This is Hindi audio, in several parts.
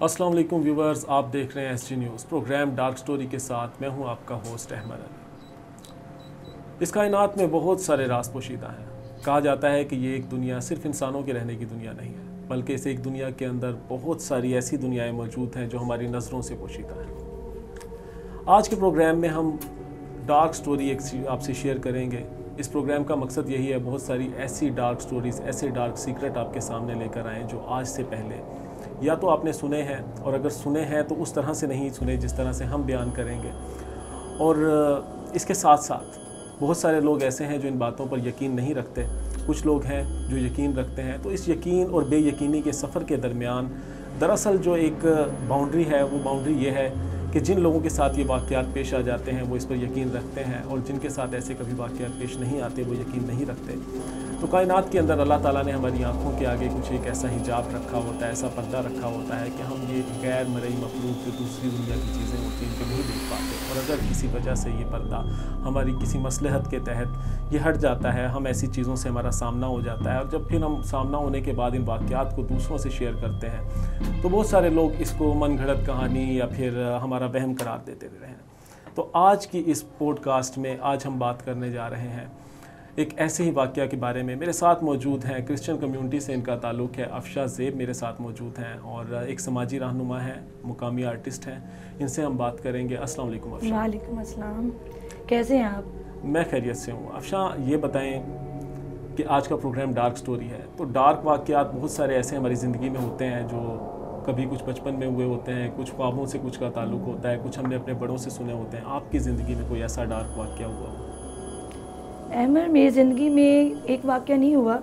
अस्सलाम वालेकुम व्यूवर्स, आप देख रहे हैं SG news programme dark story के साथ। मैं हूं आपका होस्ट अहमद अली। इस कायनात में बहुत सारे राज पोशीदा हैं। कहा जाता है कि ये एक दुनिया सिर्फ इंसानों के रहने की दुनिया नहीं है, बल्कि इस एक दुनिया के अंदर बहुत सारी ऐसी दुनियाएं मौजूद हैं जो हमारी नज़रों से पोशीदा हैं। आज के प्रोग्राम में हम डार्क स्टोरी एक आपसे शेयर करेंगे। इस प्रोग्राम का मकसद यही है, बहुत सारी ऐसी डार्क स्टोरीज़, ऐसे डार्क सीक्रेट आपके सामने लेकर आएँ जो आज से पहले या तो आपने सुने हैं, और अगर सुने हैं तो उस तरह से नहीं सुने जिस तरह से हम बयान करेंगे। और इसके साथ साथ बहुत सारे लोग ऐसे हैं जो इन बातों पर यकीन नहीं रखते, कुछ लोग हैं जो यकीन रखते हैं। तो इस यकीन और बेयकीनी के सफ़र के दरमियान दरअसल जो एक बाउंड्री है, वो बाउंड्री ये है कि जिन लोगों के साथ ये वाक़यात पेश आ जाते हैं वो इस पर यकीन रखते हैं, और जिनके साथ ऐसे कभी वाक़यात पेश नहीं आते वो यकीन नहीं रखते। तो कायनात के अंदर अल्लाह ताला ने हमारी आँखों के आगे कुछ एक ऐसा हिजाब रखा होता है, ऐसा पर्दा रखा होता है कि हम ये गैर मरई मखलूक जो दूसरी दुनिया की चीज़ें होती हैं इनको नहीं देख पाते। और अगर किसी वजह से ये पर्दा हमारी किसी मसलहत के तहत ये हट जाता है, हम ऐसी चीज़ों से हमारा सामना हो जाता है, और जब फिर हम सामना होने के बाद इन वाक़यात को दूसरों से शेयर करते हैं तो बहुत सारे लोग इसको मन घड़त कहानी या फिर हमारा वहम करार देते रहे हैं। तो आज की इस पॉडकास्ट में आज हम बात करने जा रहे हैं एक ऐसे ही वाक़या के बारे में। मेरे साथ मौजूद हैं, क्रिश्चियन कम्युनिटी से इनका ताल्लुक़ है, अफशा ज़ेब मेरे साथ मौजूद हैं, और एक समाजी रहनुमा हैं, मुकामी आर्टिस्ट हैं। इनसे हम बात करेंगे। अस्सलाम वालेकुम अफशा। वालेकुम अस्सलाम, कैसे हैं आप? मैं खैरियत से हूँ। अफशा, ये बताएं कि आज का प्रोग्राम डार्क स्टोरी है, तो डार्क वाक़यात बहुत सारे ऐसे हमारी ज़िंदगी में होते हैं जो कभी कुछ बचपन में हुए होते हैं, कुछ ख्वाबों से कुछ का ताल्लुक़ होता है, कुछ हमने अपने बड़ों से सुने होते हैं। आपकी ज़िंदगी में कोई ऐसा डार्क वाक़या हुआ हो? अहमद, मेरी ज़िंदगी में एक वाक़या नहीं हुआ,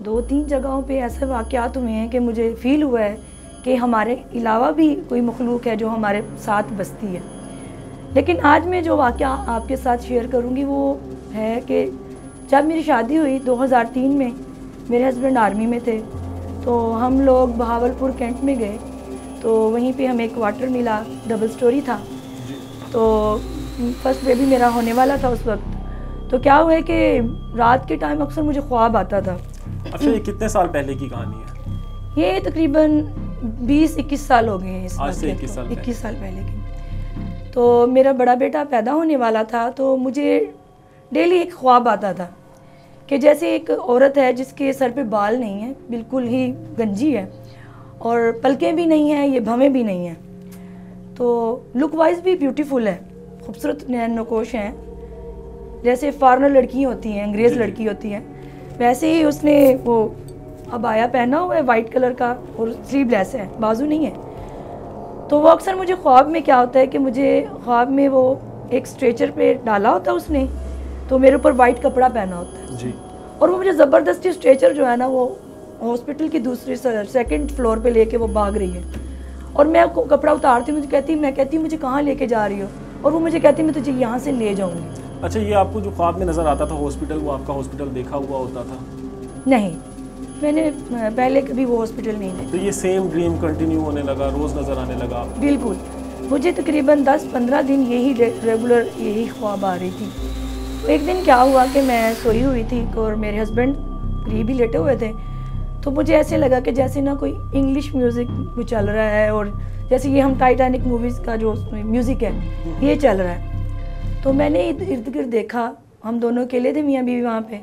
2-3 जगहों पे ऐसे वाक़यात हुए हैं कि मुझे फ़ील हुआ है कि हमारे अलावा भी कोई मखलूक है जो हमारे साथ बसती है। लेकिन आज मैं जो वाक़या आपके साथ शेयर करूँगी वो है कि जब मेरी शादी हुई 2003 में, मेरे हस्बैंड आर्मी में थे, तो हम लोग बहावलपुर कैंट में गए। तो वहीं पे हमें एक क्वार्टर मिला, डबल स्टोरी था। तो फर्स्ट बेबी मेरा होने वाला था उस वक्त। तो क्या हुआ है कि रात के टाइम अक्सर मुझे ख्वाब आता था। अच्छा, ये कितने साल पहले की कहानी है? ये तकरीबन 20-21 साल हो गए हैं इस आज से 21 साल पहले की। तो मेरा बड़ा बेटा पैदा होने वाला था, तो मुझे डेली एक ख्वाब आता था कि जैसे एक औरत है जिसके सर पे बाल नहीं है, बिल्कुल ही गंजी है, और पलकें भी नहीं हैं, ये भवें भी नहीं हैं, तो लुक वाइज भी ब्यूटीफुल है, खूबसूरत नैन नकोश हैं, जैसे फॉरेनर लड़की होती हैं, अंग्रेज़ लड़की होती हैं, वैसे ही उसने वो अबाया पहना हुआ है वाइट कलर का, और स्लीवलेस है, बाजू नहीं है। तो वो अक्सर मुझे ख्वाब में क्या होता है कि मुझे ख्वाब में वो एक स्ट्रेचर पे डाला होता है उसने, तो मेरे ऊपर वाइट कपड़ा पहना होता है जी, और वो मुझे ज़बरदस्ती स्ट्रेचर जो है ना वो हॉस्पिटल की दूसरी सेकंड फ्लोर पे लेके वो भाग रही है, और मैं कपड़ा उतारती हूँ, मैं कहती हूँ मुझे कहाँ लेके जा रही हो, और वो मुझे कहती मैं तुझे यहाँ से ले जाऊँगी। अच्छा, ये आपको जो ख्वाब में नज़र आता था हॉस्पिटल, वो आपका हॉस्पिटल देखा हुआ होता था? नहीं, मैंने पहले कभी वो हॉस्पिटल नहीं देखा। तो ये सेम ड्रीम कंटिन्यू होने लगा, रोज़ नज़र आने लगा आपको? बिल्कुल, मुझे तकरीबन 10-15 दिन यही रेगुलर यही ख्वाब आ रही थी। तो एक दिन क्या हुआ कि मैं सोई हुई थी और मेरे हस्बैंड करीब ही लेटे हुए थे, तो मुझे ऐसे लगा कि जैसे ना कोई इंग्लिश म्यूज़िक चल रहा है, और जैसे ये हम टाइटैनिक मूवीज़ का जो म्यूज़िक है ये चल रहा है। तो मैंने इर्द गिर्द देखा, हम दोनों अकेले थे मियाँ बीवी वहाँ पे,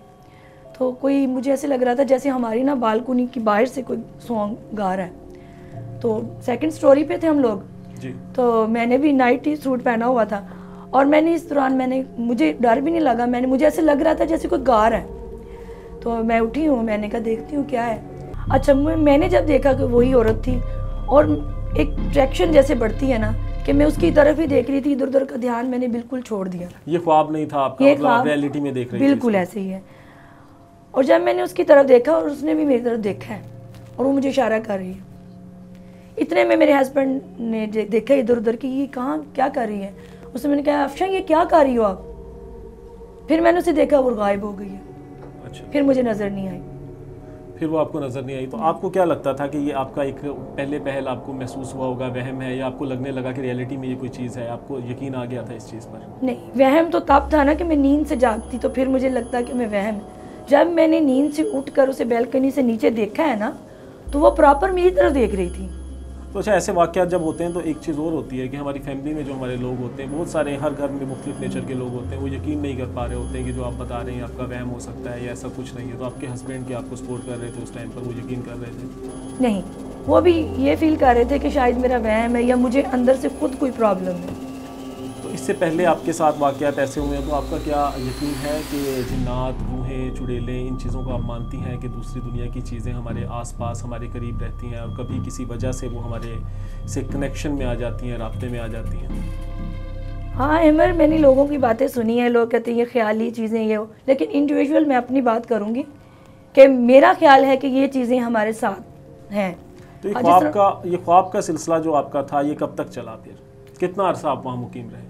तो कोई मुझे ऐसे लग रहा था जैसे हमारी ना बालकनी की बाहर से कोई सॉन्ग गा रहा है। तो सेकंड स्टोरी पे थे हम लोग जी। तो मैंने भी नाइट सूट पहना हुआ था, और मैंने इस दौरान मुझे डर भी नहीं लगा, मुझे ऐसे लग रहा था जैसे कोई गा रहा है। तो मैं उठी हूँ, मैंने कहा देखती हूँ क्या है। अच्छा, मैंने जब देखा कि वही औरत थी, और एक अट्रैक्शन जैसे बढ़ती है ना कि मैं उसकी तरफ ही देख रही थी, इधर उधर का ध्यान मैंने बिल्कुल छोड़ दिया। ये ख्वाब नहीं था आपका, मतलब आप रियलिटी में देख रही थी? बिल्कुल ऐसे ही है। और जब मैंने उसकी तरफ देखा और उसने भी मेरी तरफ देखा है, और वो मुझे इशारा कर रही है, इतने में मेरे हस्बैंड ने देखा इधर उधर की ये कहाँ क्या कर रही है। उसने मैंने कहा अफशा ये क्या कर रही हो आप? फिर मैंने उसे देखा, वो गायब हो गई है। अच्छा, फिर मुझे नज़र नहीं आई। फिर वो आपको नज़र नहीं आई। तो आपको क्या लगता था कि ये आपका एक पहले पहल आपको महसूस हुआ होगा वहम है, या आपको लगने लगा कि रियलिटी में ये कोई चीज़ है, आपको यकीन आ गया था इस चीज़ पर? नहीं, वहम तो तब था ना कि मैं नींद से जागती तो फिर मुझे लगता कि मैं वहम। जब मैंने नींद से उठकर उसे बैल्कनी से नीचे देखा है ना, तो वो प्रॉपर मेरी तरफ देख रही थी। तो अच्छा, ऐसे वाक़यात जब होते हैं तो एक चीज़ और होती है कि हमारी फैमिली में जो हमारे लोग होते हैं, बहुत सारे हर घर में मुख्तलिफ नेचर के लोग होते हैं, वो यकीन नहीं कर पा रहे होते हैं कि जो आप बता रहे हैं आपका वहम हो सकता है या ऐसा कुछ नहीं है। तो आपके हस्बैंड के आपको सपोर्ट कर रहे थे उस टाइम पर, वो यकीन कर रहे थे? नहीं, वो भी ये फील कर रहे थे कि शायद मेरा वहम है या मुझे अंदर से खुद कोई प्रॉब्लम है। तो इससे पहले आपके साथ वाक़यात ऐसे हुए हैं तो आपका क्या यकीन है कि जिन्नात, रूहें, चुड़ैलें, इन चीज़ों को आप मानती हैं कि दूसरी दुनिया की चीज़ें हमारे आसपास हमारे करीब रहती हैं और कभी किसी वजह से वो हमारे से कनेक्शन में आ जाती हैं, राब्ते में आ जाती हैं? हाँ अहमर, मैंने लोगों की बातें सुनी हैं, लोग कहते हैं ये ख्याली चीज़ें ये हो, लेकिन इंडिविजुअल मैं अपनी बात करूँगी कि मेरा ख्याल है कि ये चीज़ें हमारे साथ हैं। तो ये ख्वाब का सिलसिला जो आपका था ये कब तक चला, फिर कितना अरसा आप वहाँ मुकीम रहे?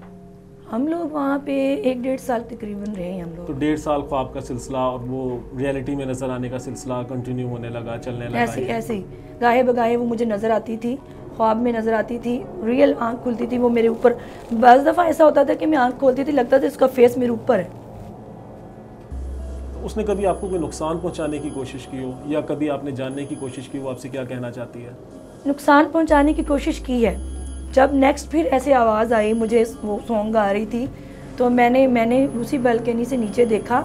हम लोग वहाँ पे 1-1.5 साल तकरीबन रहे हैं हम लोग। तो 1.5 साल ख्वाब का सिलसिला और वो रियलिटी में नज़र आने का सिलसिला कंटिन्यू होने लगा, चलने लगा? ऐसे ही गाहे बगाहे वो मुझे नज़र आती थी, ख्वाब में नज़र आती थी, रियल आँख खुलती थी वो मेरे ऊपर। बस दफ़ा ऐसा होता था कि मैं आँख खोलती थी, लगता था इसका फेस मेरे ऊपर है। तो उसने कभी आपको कोई नुकसान पहुँचाने की कोशिश की हो या कभी आपने जानने की कोशिश की हो, आपसे क्या कहना चाहती है? नुकसान पहुँचाने की कोशिश की है। जब नेक्स्ट फिर ऐसे आवाज़ आई, मुझे वो सॉन्ग आ रही थी, तो मैंने उसी बालकनी से नीचे देखा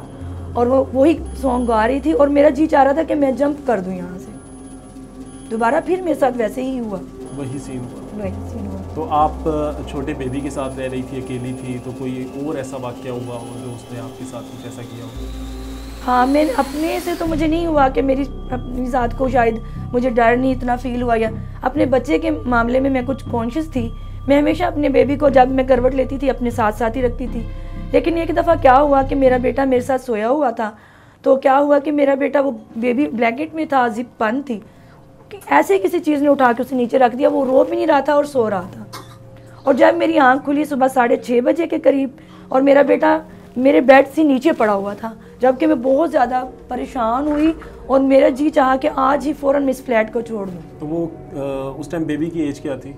और वो वही सॉन्ग गा रही थी और मेरा जी चाह रहा था कि मैं जंप कर दूं यहाँ से। दोबारा फिर मेरे साथ वैसे ही हुआ, वही सीन हुआ। तो आप छोटे बेबी के साथ रह रही थी, अकेली थी, तो कोई और ऐसा वाक़या हुआ हो जो उसने आपके साथ कुछ ऐसा किया हो? हाँ, मैं अपने से तो मुझे नहीं हुआ कि मेरी अपनी ज़ात को शायद मुझे डर नहीं इतना फील हुआ, या अपने बच्चे के मामले में मैं कुछ कॉन्शियस थी। मैं हमेशा अपने बेबी को जब मैं करवट लेती थी अपने साथ साथ ही रखती थी। लेकिन एक दफ़ा क्या हुआ कि मेरा बेटा मेरे साथ सोया हुआ था, तो क्या हुआ कि मेरा बेटा वो बेबी ब्लैंकेट में था, जिप बंद थी, ऐसे किसी चीज़ ने उठा के उसे नीचे रख दिया। वो रो भी नहीं रहा था और सो रहा था। और जब मेरी आँख खुली सुबह 6:30 बजे के करीब और मेरा बेटा मेरे बेड से नीचे पड़ा हुआ था, जबकि मैं बहुत ज़्यादा परेशान हुई और मेरा जी चाहा कि आज ही फ़ौरन मैं इस फ्लैट को छोड़ दूँ। तो वो उस टाइम बेबी की एज क्या थी?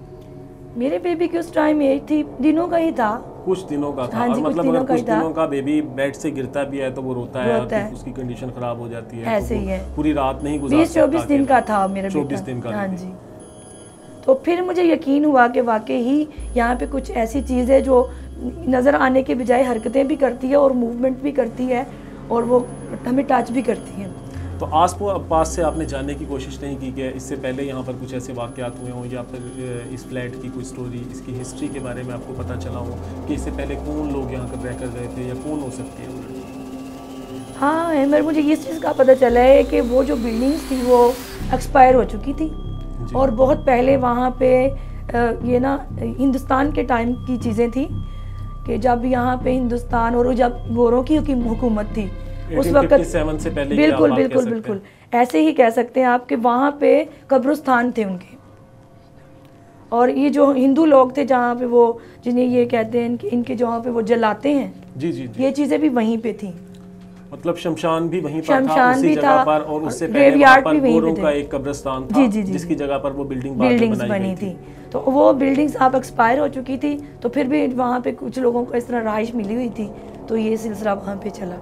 मेरे बेबी की उस टाइम एज थी, दिनों का ही था, कुछ दिनों का था। हाँ जी, और मतलब अगर कुछ दिनों का था। बेबी बेड से गिरता भी है तो वो रोता है, उसकी कंडीशन खराब हो जाती है, ऐसे ही है। पूरी रात नहीं गुजार सकता। 20-24 दिन का था मेरा बेटा। 24 दिन का। हाँ जी। तो फिर मुझे यकीन हुआ कि वाकई ही यहाँ पे कुछ ऐसी चीज़ है जो नज़र आने के बजाय हरकतें भी करती है और मूवमेंट भी करती है और वो हमें टच भी करती है। तो आस पास से आपने जानने की कोशिश नहीं की कि इससे पहले यहाँ पर कुछ ऐसे वाक़यात हुए हों या फिर इस फ्लैट की कोई स्टोरी, इसकी हिस्ट्री के बारे में आपको पता चला हो कि इससे पहले कौन लोग यहाँ पर रहकर गए थे या कौन हो सकती है? हाँ अहमद, मुझे इस चीज़ का पता चला है कि वो जो बिल्डिंग्स थी वो एक्सपायर हो चुकी थी और बहुत पहले वहाँ पे ये ना हिंदुस्तान के टाइम की चीज़ें थी कि जब यहाँ पे हिंदुस्तान और जब गोरों की हुकूमत थी उस वक्त, 1857 से पहले। बिल्कुल ऐसे ही कह सकते हैं आप कि वहाँ पे कब्रिस्तान थे उनके, और ये जो हिंदू लोग थे जहाँ पे वो जिन्हें ये कहते हैं कि इनके जहाँ पे वो जलाते हैं, जी, ये चीज़ें भी वहीं पे थी। मतलब शमशान भी वहीं पर था, शमशान उसी भी जगह था पर, और उससे पहले वहाँ पर गोरों का एक कब्रिस्तान था, जिसकी जगह पर वो बिल्डिंग्स बनी थी। तो वो बिल्डिंग्स आप एक्सपायर हो चुकी थी, तो फिर भी वहाँ पे कुछ लोगों को इस तरह रहाइश मिली हुई थी, तो ये सिलसिला वहाँ पे चला।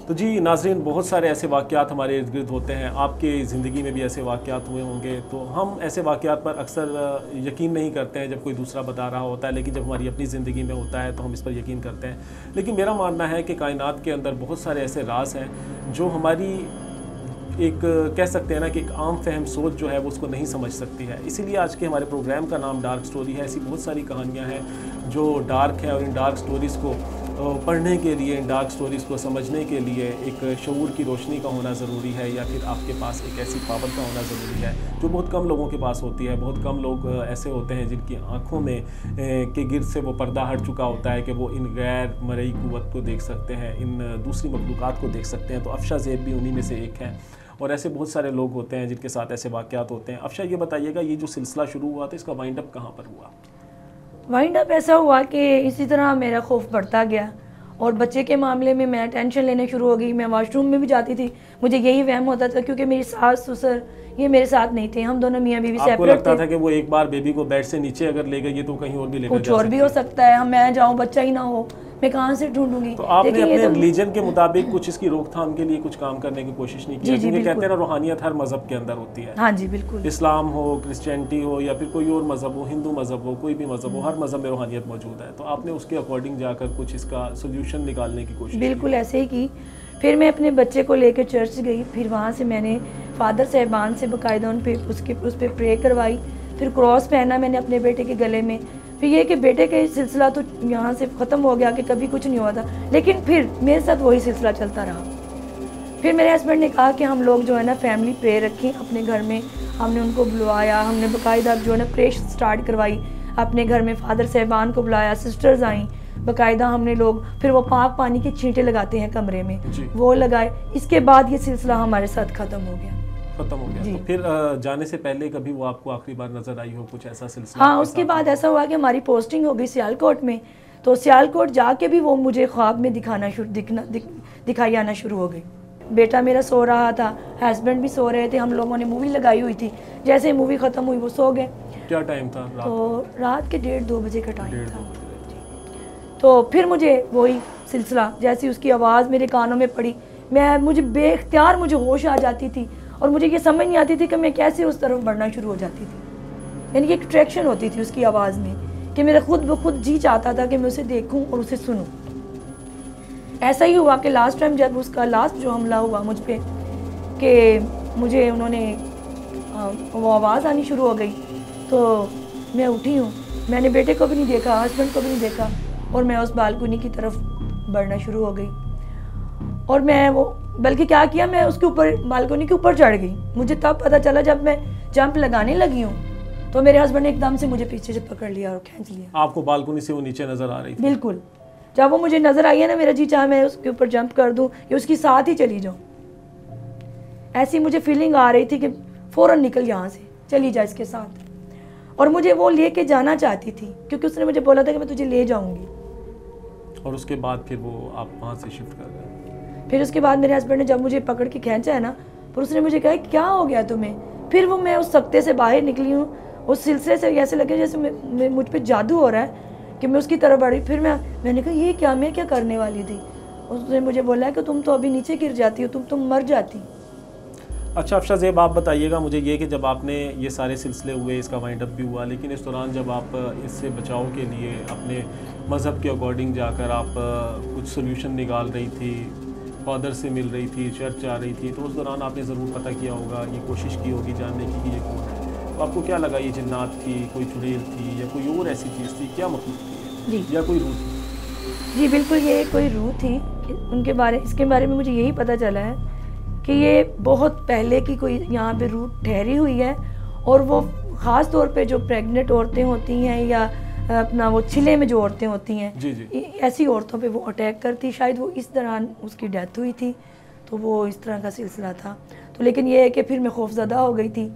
तो जी नाज़रीन, बहुत सारे ऐसे वाक़यात हमारे इर्द गिर्द होते हैं, आपके ज़िंदगी में भी ऐसे वाक़यात हुए होंगे। तो हम ऐसे वाक़यात पर अक्सर यकीन नहीं करते हैं जब कोई दूसरा बता रहा होता है, लेकिन जब हमारी अपनी ज़िंदगी में होता है तो हम इस पर यकीन करते हैं। लेकिन मेरा मानना है कि कायनात के अंदर बहुत सारे ऐसे राज हैं जो हमारी एक कह सकते हैं ना कि एक आम फहम सोच जो है वो उसको नहीं समझ सकती है। इसीलिए आज के हमारे प्रोग्राम का नाम डार्क स्टोरी है। ऐसी बहुत सारी कहानियाँ हैं जो डार्क है और इन डार्क स्टोरीज़ को पढ़ने के लिए, इन डार्क स्टोरीज़ को समझने के लिए एक शऊर की रोशनी का होना ज़रूरी है, या फिर आपके पास एक ऐसी पावर का होना ज़रूरी है जो बहुत कम लोगों के पास होती है। बहुत कम लोग ऐसे होते हैं जिनकी आँखों में के गिर्द से वो पर्दा हट चुका होता है कि वो इन गैर मरई क़ुव्वत को देख सकते हैं, इन दूसरी मखलूक़ात को देख सकते हैं। तो अफशा ज़ेब भी उन्हीं में से एक है, और ऐसे बहुत सारे लोग होते हैं जिनके साथ ऐसे वाक़यात होते हैं। अफशा, ये बताइएगा, ये जो सिलसिला शुरू हुआ था इसका वाइंड अप कहाँ पर हुआ? वाइंड अप ऐसा हुआ कि इसी तरह मेरा खौफ बढ़ता गया और बच्चे के मामले में मैं टेंशन लेने शुरू हो गई। मैं वॉशरूम में भी जाती थी, मुझे यही वहम होता था, क्योंकि मेरी सास ससुर ये मेरे साथ नहीं थे, हम दोनों मियाँ बीवी आपको सेपरेट लगता थे। था कि वो एक बार बेबी को बेड से नीचे अगर ले गई तो कहीं और भी लेकर कुछ और भी हो सकता है, हम मैं जाऊँ बच्चा ही ना हो, मैं कहाँ से ढूंढूंगी। तो आपने देखिए, अपने ये तो रिलीजन के मुताबिक कुछ इसकी रोकथाम के लिए कुछ काम करने की कोशिश नहीं की? जी, क्योंकि कहते बिल्कुल। हैं ना रूहानियत हर मजहब के अंदर होती है। हाँ जी बिल्कुल। इस्लाम हो, क्रिश्चियनिटी हो या फिर कोई और मजहब हो, हिंदू मजहब हो, कोई भी मजहब हो, हर मजहब में रूहानियत मौजूद है। तो आपने उसके अकॉर्डिंग जाकर कुछ इसका सोल्यूशन निकालने की कोशिश बिल्कुल ऐसे ही की। फिर मैं अपने बच्चे को लेकर चर्च गई, फिर वहाँ से मैंने फादर साहबान से बाकायदा उन पे उस पर प्रे करवाई, फिर क्रॉस पहना मैंने अपने बेटे के गले में। फिर ये कि बेटे का सिलसिला तो यहाँ से ख़त्म हो गया कि कभी कुछ नहीं हुआ था, लेकिन फिर मेरे साथ वही सिलसिला चलता रहा। फिर मेरे हस्बैंड ने कहा कि हम लोग जो है ना फैमिली प्रे रखें अपने घर में। हमने उनको बुलवाया, हमने बाकायदा जो है ना प्रे स्टार्ट करवाई अपने घर में, फादर साहबान को बुलाया, सिस्टर्स आई बाकायदा, हमने लोग फिर वो पाक पानी के छींटे लगाते हैं कमरे में, वो लगाए। इसके बाद ये सिलसिला हमारे साथ ख़त्म हो गया। तो फिर जाने से पहले कभी वो आपको आखिरी बार नजर आई हो, कुछ ऐसा सिलसिला? हाँ, उसके बाद ऐसा हुआ कि हमारी पोस्टिंग हो गई सियालकोट में, तो सियालकोट जाके भी वो मुझे ख्वाब में दिखाई आना शुरू हो गई। बेटा मेरा सो रहा था, हस्बैंड भी सो रहे थे, हम लोगों ने मूवी लगाई हुई थी। जैसे मूवी ख़त्म हुई वो सो गए। क्या टाइम था? तो रात के 1:30-2 बजे का टाइम था। तो फिर मुझे वही सिलसिला, जैसी उसकी आवाज़ मेरे कानों में पड़ी, मुझे बेख्तियार मुझे होश आ जाती थी और मुझे ये समझ नहीं आती थी कि मैं कैसे उस तरफ बढ़ना शुरू हो जाती थी। यानी कि एक अट्रैक्शन होती थी उसकी आवाज़ में कि मेरा खुद ब खुद जी चाहता था कि मैं उसे देखूं और उसे सुनूं। ऐसा ही हुआ कि लास्ट टाइम जब उसका लास्ट जो हमला हुआ मुझ पे कि मुझे उन्होंने वो आवाज़ आनी शुरू हो गई, तो मैं उठी हूँ, मैंने बेटे को भी नहीं देखा, हस्बैंड को भी नहीं देखा, और मैं उस बालकनी की तरफ बढ़ना शुरू हो गई। और मैं वो बल्कि क्या किया, मैं उसके ऊपर बालकनी के ऊपर चढ़ गई। मुझे तब पता चला जब मैं जंप लगाने लगी हूँ तो मेरे हस्बैंड ने एकदम से मुझे पीछे से पकड़ लिया और खींच लिया। आपको बालकनी से वो नीचे नजर आ रही थी? बिल्कुल। जब वो मुझे नजर आई है ना, मेरा जी चाहे मैं उसके ऊपर जंप कर दूं या उसके साथ ही चली जाऊं। ऐसी मुझे फीलिंग आ रही थी कि फौरन निकल यहाँ से, चली जा इसके साथ। और मुझे वो लेके जाना चाहती थी क्योंकि उसने मुझे बोला था कि मैं तुझे ले जाऊंगी। और उसके बाद फिर वो आप वहाँ से शिफ्ट कर गए? फिर उसके बाद मेरे हस्बैंड ने जब मुझे पकड़ के खींचा है ना, फिर उसने मुझे कहा क्या हो गया तुम्हें। फिर वो मैं उस सख्ते से बाहर निकली हूँ, उस सिलसिले से ऐसे लगे जैसे मुझ पे जादू हो रहा है कि मैं उसकी तरफ बढ़ी। फिर मैंने कहा ये क्या, मैं क्या करने वाली थी। उसने मुझे बोला कि तुम तो अभी नीचे गिर जाती हो, तुम मर जाती। अच्छा अफशा ज़ेब, आप बताइएगा मुझे ये कि जब आपने ये सारे सिलसिले हुए, इसका वाइंड अप भी हुआ, लेकिन इस दौरान जब आप इससे बचाव के लिए अपने मज़हब के अकॉर्डिंग जाकर आप कुछ सोल्यूशन निकाल रही थी, फादर से मिल रही थी, चर्च आ रही थी, तो उस दौरान आपने ज़रूर पता किया होगा, ये कोशिश की होगी जानने की कि ये कौन है। तो आपको क्या लगा, ये जिन्नात थी, कोई चुड़ैल थी, या कोई और ऐसी चीज़ थी, क्या मखलूक थी या कोई रूह थी? जी बिल्कुल, ये कोई रूह थी। इसके बारे में मुझे यही पता चला है कि ये बहुत पहले की कोई यहाँ पे रूह ठहरी हुई है, और वो ख़ास तौर पे जो प्रेग्नेंट औरतें होती हैं या अपना वो छिले में जो औरतें होती हैं, जी। ऐसी औरतों पे वो अटैक करती। शायद वो इस दौरान उसकी डेथ हुई थी, तो वो इस तरह का सिलसिला था। तो लेकिन ये है कि फिर मैं खौफज़दा हो गई थी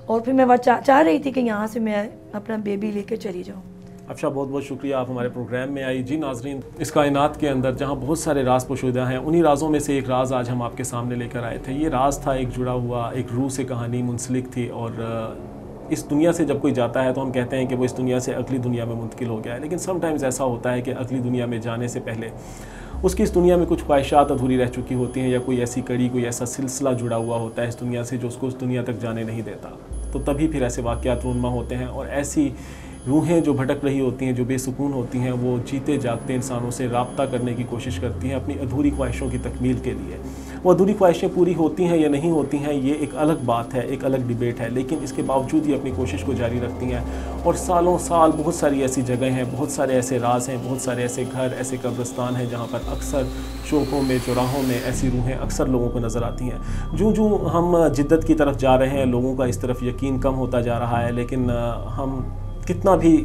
और फिर मैं चाह रही थी कि यहाँ से मैं अपना बेबी लेकर चली जाऊँ। अच्छा, बहुत बहुत शुक्रिया, आप हमारे प्रोग्राम में आई। जी नाजरीन, इस कायनात के अंदर जहाँ बहुत सारे राज पोशीदा हैं, उन्हीं राज़ों में से एक राज आज हम आपके सामने लेकर आए थे। ये राज था एक जुड़ा हुआ, एक रूह से कहानी मुंसलिक थी। और इस दुनिया से जब कोई जाता है तो हम कहते हैं कि वो इस दुनिया से अगली दुनिया में मुंतकिल हो गया है, लेकिन समटाइम्स ऐसा होता है कि अगली दुनिया में जाने से पहले उसकी इस दुनिया में कुछ ख्वाहिशात अधूरी रह चुकी होती हैं, या कोई ऐसी कड़ी, कोई ऐसा सिलसिला जुड़ा हुआ होता है इस दुनिया से जो उसको उस दुनिया तक जाने नहीं देता। तो तभी फिर ऐसे वाक़यात रूनमा होते हैं, और ऐसी रूहें जो भटक रही होती हैं, जो बेसुकून होती हैं, वो जीते जागते इंसानों से राब्ता करने की कोशिश करती हैं अपनी अधूरी ख्वाहिशों की तकमील के लिए। वो अधूरी ख्वाहिशें पूरी होती हैं या नहीं होती हैं, ये एक अलग बात है, एक अलग डिबेट है, लेकिन इसके बावजूद ही अपनी कोशिश को जारी रखती हैं। और सालों साल बहुत सारी ऐसी जगह हैं, बहुत सारे ऐसे राज हैं, बहुत सारे ऐसे घर, ऐसे कब्रिस्तान हैं जहाँ पर अक्सर चौकों में, चौराहों में ऐसी रूहें अक्सर लोगों को नज़र आती हैं। जो हम जिद्दत की तरफ जा रहे हैं, लोगों का इस तरफ यकीन कम होता जा रहा है, लेकिन हम कितना भी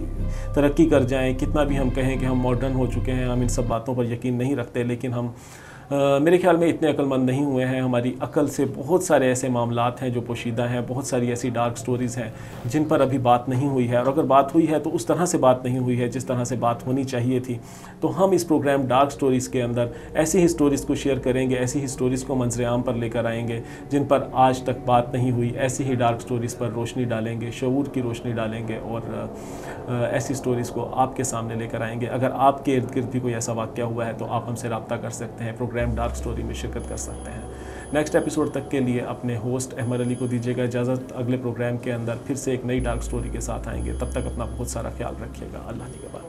तरक्की कर जाएं, कितना भी हम कहें कि हम मॉडर्न हो चुके हैं, हम इन सब बातों पर यकीन नहीं रखते, लेकिन हम मेरे ख्याल में इतने अक्लमंद नहीं हुए हैं। हमारी अकल से बहुत सारे ऐसे मामलात हैं जो पोशीदा हैं, बहुत सारी ऐसी डार्क स्टोरीज़ हैं जिन पर अभी बात नहीं हुई है, और अगर बात हुई है तो उस तरह से बात नहीं हुई है जिस तरह से बात होनी चाहिए थी। तो हम इस प्रोग्राम डार्क स्टोरीज़ के अंदर ऐसी ही स्टोरीज़ को शेयर करेंगे, ऐसी ही स्टोरीज़ को मंजर-ए-आम पर लेकर आएंगे जिन पर आज तक बात नहीं हुई। ऐसी ही डार्क स्टोरीज़ पर रोशनी डालेंगे, शऊर की रोशनी डालेंगे और ऐसी स्टोरीज़ को आपके सामने लेकर आएंगे। अगर आपके इर्द गिर्द भी कोई ऐसा वाक़या हुआ है तो आप हमसे रब्ता कर सकते हैं, प्रोग्राम डार्क स्टोरी में शिरकत कर सकते हैं। नेक्स्ट एपिसोड तक के लिए अपने होस्ट अहमद अली को दीजिएगा इजाज़त। अगले प्रोग्राम के अंदर फिर से एक नई डार्क स्टोरी के साथ आएंगे। तब तक अपना बहुत सारा ख्याल रखिएगा। अल्लाह निगहबान।